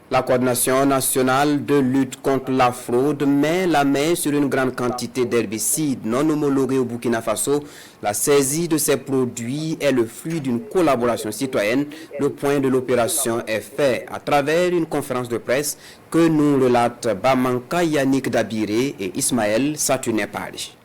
La coordination nationale de lutte contre la fraude met la main sur une grande quantité d'herbicides non homologués au Burkina Faso. La saisie de ces produits est le fruit d'une collaboration citoyenne. Le point de l'opération est fait à travers une conférence de presse que nous relatent Bamanka Yannick Dabiré et Ismaël Saturnin Pari.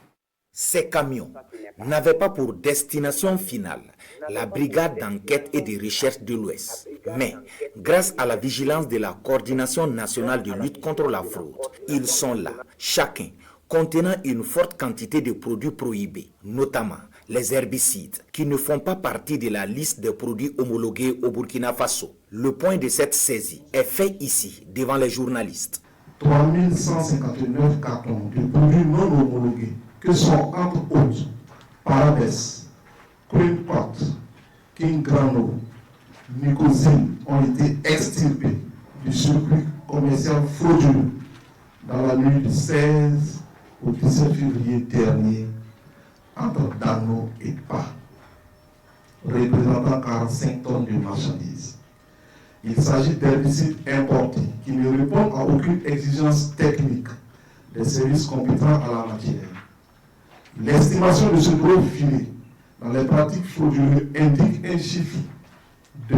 Ces camions n'avaient pas pour destination finale la brigade d'enquête et de recherche de l'Ouest. Mais, grâce à la vigilance de la coordination nationale de lutte contre la fraude, ils sont là, chacun contenant une forte quantité de produits prohibés, notamment les herbicides, qui ne font pas partie de la liste des produits homologués au Burkina Faso. Le point de cette saisie est fait ici, devant les journalistes. 3159 cartons de produits non homologués, que sont entre autres Parabes, Queen Pot, King Grano, Nicosine, ont été extirpés du circuit commercial frauduleux dans la nuit du 16 au 17 février dernier entre Dano et Pa, représentant 45 tonnes de marchandises. Il s'agit d'herbicides importés qui ne répondent à aucune exigence technique des services compétents à la matière. L'estimation de ce gros filet dans les pratiques frauduleuses indique un chiffre de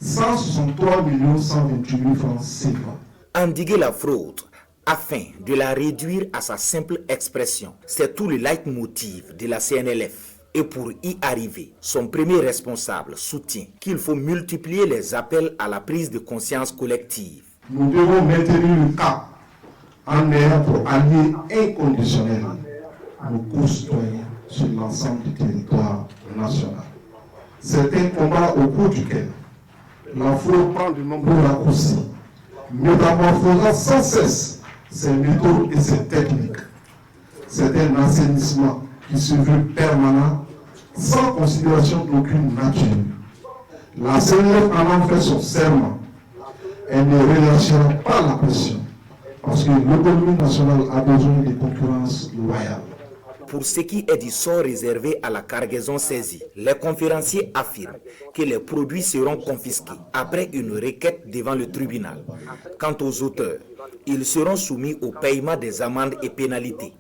163 128 000 francs CFA. Endiguer la fraude afin de la réduire à sa simple expression, c'est tout le leitmotiv de la CNLF. Et pour y arriver, son premier responsable soutient qu'il faut multiplier les appels à la prise de conscience collective. Nous devons maintenir le cap en ayant pour allier inconditionnel nos concitoyens sur l'ensemble du territoire national. C'est un combat au cours duquel la fraude prend de nombreux raccourcis, métamorphosant sans cesse ses méthodes et ses techniques. C'est un assainissement qui se veut permanent, sans considération d'aucune nature. La CNF en fait son serment. Elle ne relâchera pas la pression, parce que l'économie nationale a besoin de concurrence loyale. Pour ce qui est du sort réservé à la cargaison saisie, les conférenciers affirment que les produits seront confisqués après une requête devant le tribunal. Quant aux auteurs, ils seront soumis au paiement des amendes et pénalités.